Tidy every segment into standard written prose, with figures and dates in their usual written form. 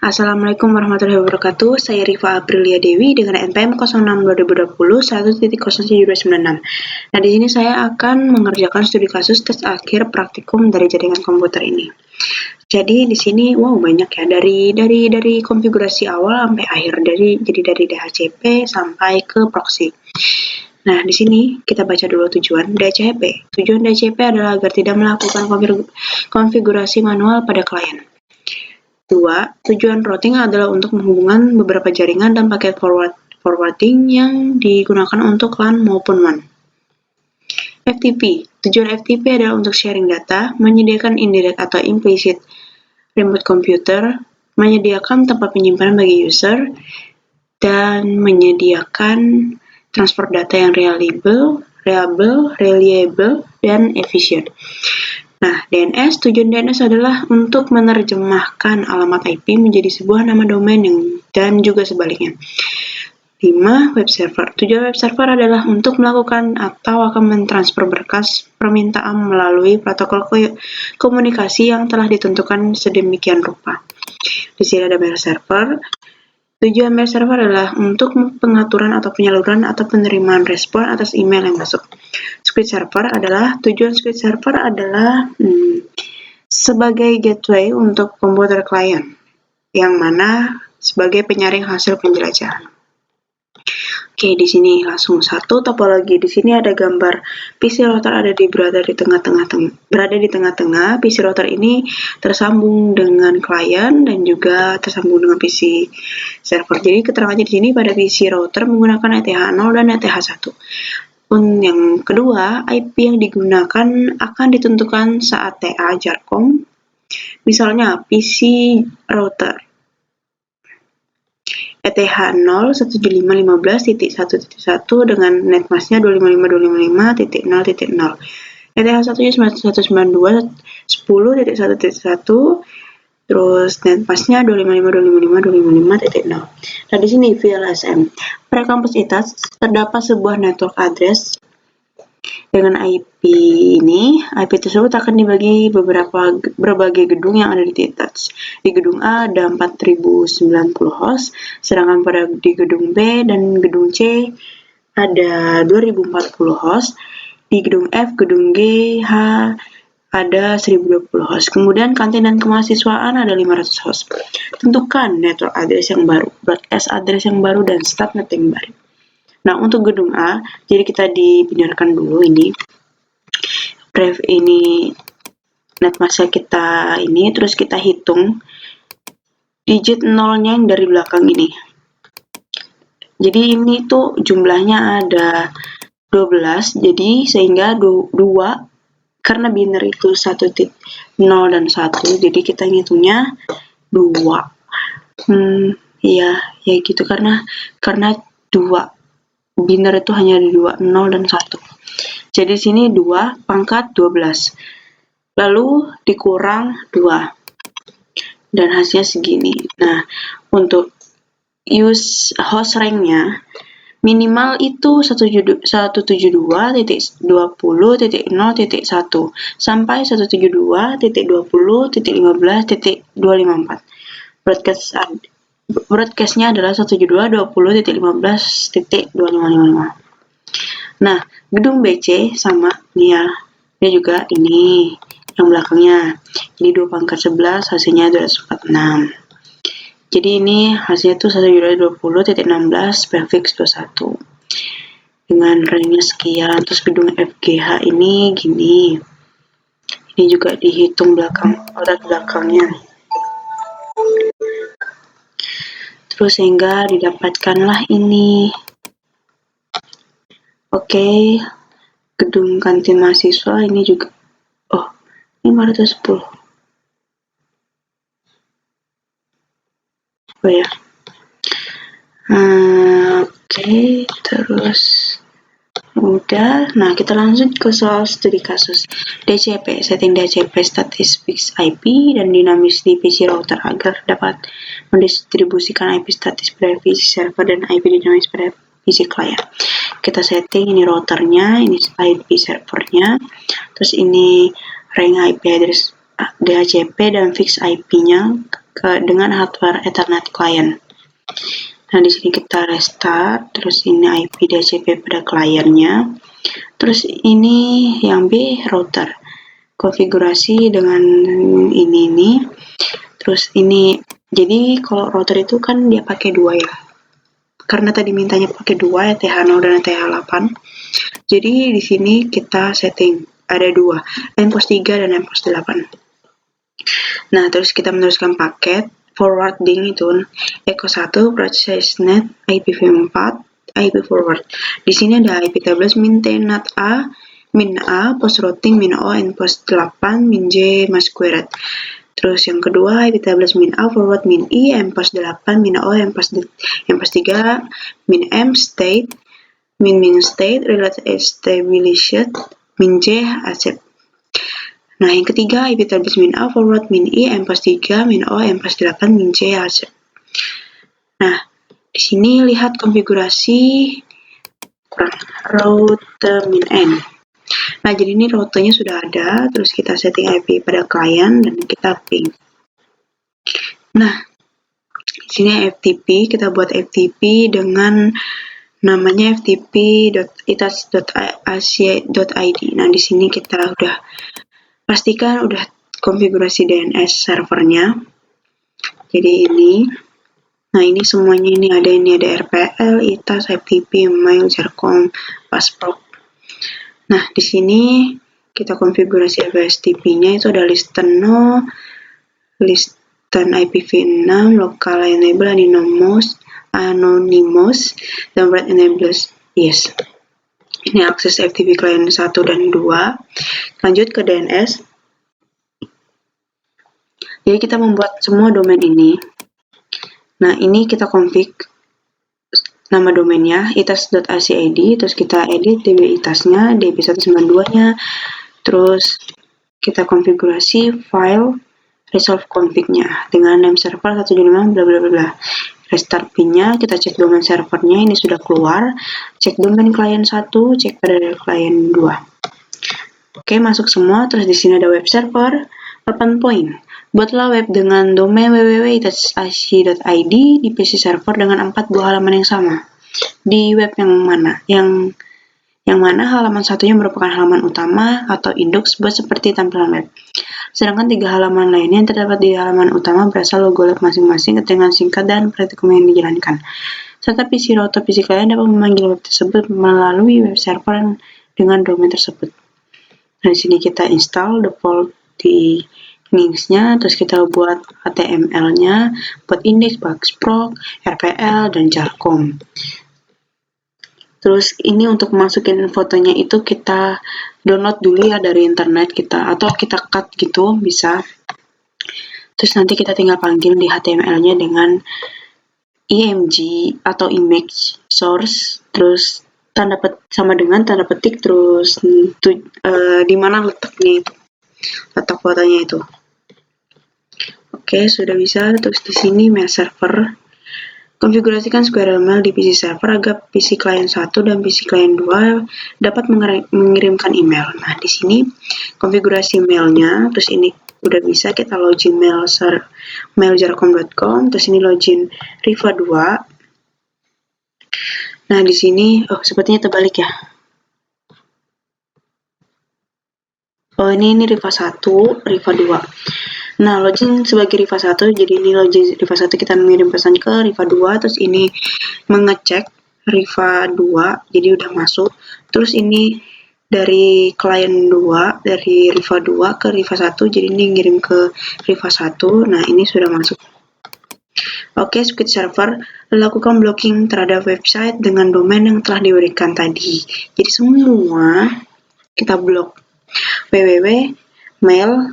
Assalamualaikum warahmatullahi wabarakatuh. Saya Rifa Aprilia Dewi dengan NPM 06/2020 1.0796. Nah, di sini saya akan mengerjakan studi kasus tes akhir praktikum dari jaringan komputer ini. Jadi di sini banyak ya, dari konfigurasi awal sampai akhir, dari DHCP sampai ke proxy. Nah, di sini kita baca dulu tujuan DHCP. Tujuan DHCP adalah agar tidak melakukan konfigurasi manual pada klien. 2. Tujuan routing adalah untuk menghubungkan beberapa jaringan dan paket forwarding yang digunakan untuk LAN maupun WAN. FTP. Tujuan FTP adalah untuk sharing data, menyediakan indirect atau implicit remote computer, menyediakan tempat penyimpanan bagi user, dan menyediakan transfer data yang reliable, dan efisien. Nah, DNS, tujuan DNS adalah untuk menerjemahkan alamat IP menjadi sebuah nama domain dan juga sebaliknya. 5. Web server. Tujuan web server adalah untuk melakukan atau akan mentransfer berkas permintaan melalui protokol komunikasi yang telah ditentukan sedemikian rupa. Di sini ada mail server. Tujuan mail server adalah untuk pengaturan atau penyaluran atau penerimaan respon atas email yang masuk. Tujuan script server adalah sebagai gateway untuk komputer klien, yang mana sebagai penyaring hasil penjelajahan. Oke, di sini langsung satu topologi. Di sini ada gambar PC router berada di tengah-tengah. PC router ini tersambung dengan klien dan juga tersambung dengan PC server. Jadi keterangannya di sini pada PC router menggunakan ETH0 dan ETH1. Yang kedua, IP yang digunakan akan ditentukan saat TA Jarcom. Misalnya PC router ETH0 175.15.1.1 dengan netmasknya 255.255.0.0. ETH1-nya 192.10.1.1, terus netmasknya 255.255.255.0. Nah, di sini VLSM. Pada kampus ITAS terdapat sebuah network address dengan IP ini. IP tersebut akan dibagi berbagai gedung yang ada di ITAS. Di gedung A ada 4090 host, sedangkan di gedung B dan gedung C ada 2040 host. Di gedung F, gedung G, H ada 1020 host. Kemudian kantin dan kemahasiswaan ada 500 host. Tentukan network address yang baru, broadcast address yang baru, dan subnet yang baru. Nah, untuk gedung A, jadi kita dipindahkan dulu ini. Ini netmasknya kita ini, terus kita hitung digit nolnya yang dari belakang ini. Jadi ini tuh jumlahnya ada 12, jadi sehingga 2, karena biner itu 1.0 dan 1, jadi kita ngitungnya 2. Ya gitu, karena 2 biner itu hanya ada 2, 0 dan 1. Jadi sini 2 pangkat 12. Lalu dikurang 2. Dan hasilnya segini. Nah, untuk use host rank-nya minimal itu 172.20.0.1 sampai 172.20.15.254. Broadcast-nya adalah 172.20.15.2555. Nah, gedung BC sama nih ya. Dia juga ini yang belakangnya. Ini 2 pangkat 11, hasilnya 246. Jadi ini hasilnya tuh 172.20.16 prefix 21. Dengan range-nya sekian. Terus gedung FGH ini gini. Ini juga dihitung belakangnya. Terus sehingga didapatkanlah ini. Oke, gedung kantin mahasiswa ini juga. 510. Ya. Oke, terus udah. Nah, kita lanjut ke soal studi kasus. DHCP, setting DHCP statis fix IP dan dinamis di PC router agar dapat mendistribusikan IP statis pada PC server dan IP dinamis pada PC client. Kita setting ini routernya, ini IP servernya, terus ini rank IP address DHCP dan fix IP-nya dengan hardware Ethernet client. Nah, di sini kita restart, terus ini IP DHCP pada kliennya. Terus ini yang B, router. Konfigurasi dengan ini. Terus ini, jadi kalau router itu kan dia pakai 2 ya. Karena tadi mintanya pakai 2, ETH0 dan ETH8. Jadi di sini kita setting ada 2, mPOS 3 dan mPOS 8. Nah, terus kita meneruskan paket forwarding itu Echo 1 ProcessNet IPv4 IP forward. Di sini ada IP tables min T NAT A, min A, post routing min O, and post 8 min J masquerade. Terus yang kedua IP tables min A forward min I, mPOS 8 min O, mPOS 3 min M state min state related established min J accept. Nah, yang ketiga IP tables min A forward min I, mPOS 3 min O, mPOS 8 min J accept. Nah, di sini lihat konfigurasi route min N. Nah, jadi ini routenya sudah ada, terus kita setting IP pada klien dan kita ping. Nah, di sini FTP, kita buat FTP dengan namanya ftp.itas.ac.id. Nah, di sini kita udah pastikan udah konfigurasi DNS servernya. Jadi ini. Nah, ini semuanya ini ada RPL, ITAS, FTP, mail, Jarcom, Passproc. Nah, di sini kita konfigurasi FTP-nya itu ada listen no, listen IPv6, local enable, anonymous, dan write enables. Yes. Ini akses FTP client 1 dan 2. Lanjut ke DNS. Jadi kita membuat semua domain ini. Nah, ini kita config nama domainnya itas.ac.id, terus kita edit DB itasnya, DB192-nya, terus kita konfigurasi file resolve config-nya dengan name server 125 bla bla bla. Restart pin-nya, kita cek domain servernya, ini sudah keluar, cek domain client 1, cek pada client 2. Oke, masuk semua, terus di sini ada web server, 8 poin. Buatlah web dengan domain www.itas.ac.id di PC server dengan 4 buah halaman yang sama. Di web yang mana? Yang mana halaman satunya merupakan halaman utama atau index buat seperti tampilan web. Sedangkan 3 halaman lainnya yang terdapat di halaman utama berasal logo web masing-masing, keterangan singkat, dan praktikum yang dijalankan. Serta PC router PC klien dapat memanggil web tersebut melalui web server dengan domain tersebut. Nah, di sini kita install default di linksnya, terus kita buat HTML-nya, buat index, Passproc, RPL, dan Jarcom. Terus ini untuk masukin fotonya itu kita download dulu ya dari internet kita, atau kita cut gitu bisa. Terus nanti kita tinggal panggil di HTML-nya dengan img atau image source, terus sama dengan tanda petik, terus di mana letaknya itu, letak fotonya itu. Oke, sudah bisa. Terus di sini mail server. Konfigurasikan SquareML di PC server agar PC client 1 dan PC client 2 dapat mengirimkan email. Nah, di sini konfigurasi mailnya, terus ini udah bisa kita login mailjarcom.com, terus ini login Riva 2. Nah, di sini sepertinya terbalik ya. Ini Riva 1, Riva 2. Nah, login sebagai Riva 1, jadi ini login Riva 1 kita mengirim pesan ke Riva 2, terus ini mengecek Riva 2, jadi udah masuk. Terus ini dari klien 2, dari Riva 2 ke Riva 1, jadi ini ngirim ke Riva 1. Nah, ini sudah masuk. Oke, squid server, lakukan blocking terhadap website dengan domain yang telah diberikan tadi. Jadi semua kita blok. www, mail,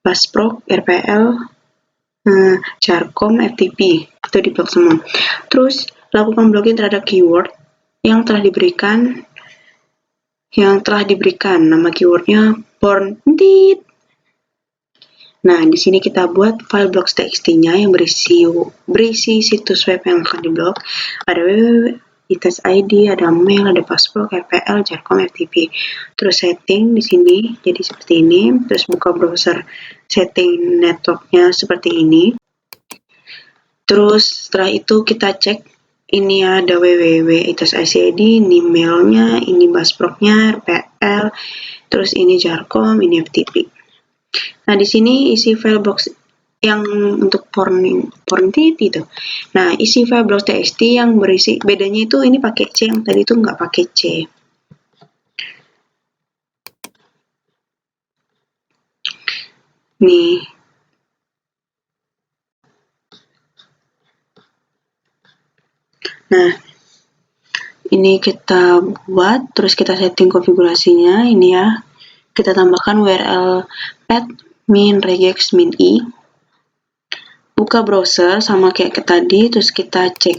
Passproc, RPL, Jarcom, FTP, itu di blok semua. Terus lakukan blocking terhadap keyword yang telah diberikan. Nama keywordnya porn. Nah, di sini kita buat file blocks.txt-nya yang berisi situs web yang akan diblok. Ada www.itas.id, ada mail, ada Passproc, RPL, Jarcom, FTP. Terus setting di sini jadi seperti ini. Terus buka browser, setting networknya seperti ini. Terus setelah itu kita cek, ini ada www itsicd, ini mailnya, ini busprognya, RPL, terus ini jarcom, ini FTP. Nah, di sini isi file box yang untuk porn.tv itu. Nah, isi file box.txt yang berisi, bedanya itu ini pakai C, yang tadi itu nggak pakai C. Nih. Nah, ini kita buat, terus kita setting konfigurasinya, ini ya. Kita tambahkan URL path min regex min i. Buka browser sama kayak ke tadi, terus kita cek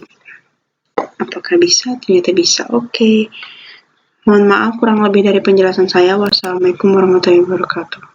apakah bisa. Ternyata bisa. Oke. Mohon maaf kurang lebih dari penjelasan saya. Wassalamualaikum warahmatullahi wabarakatuh.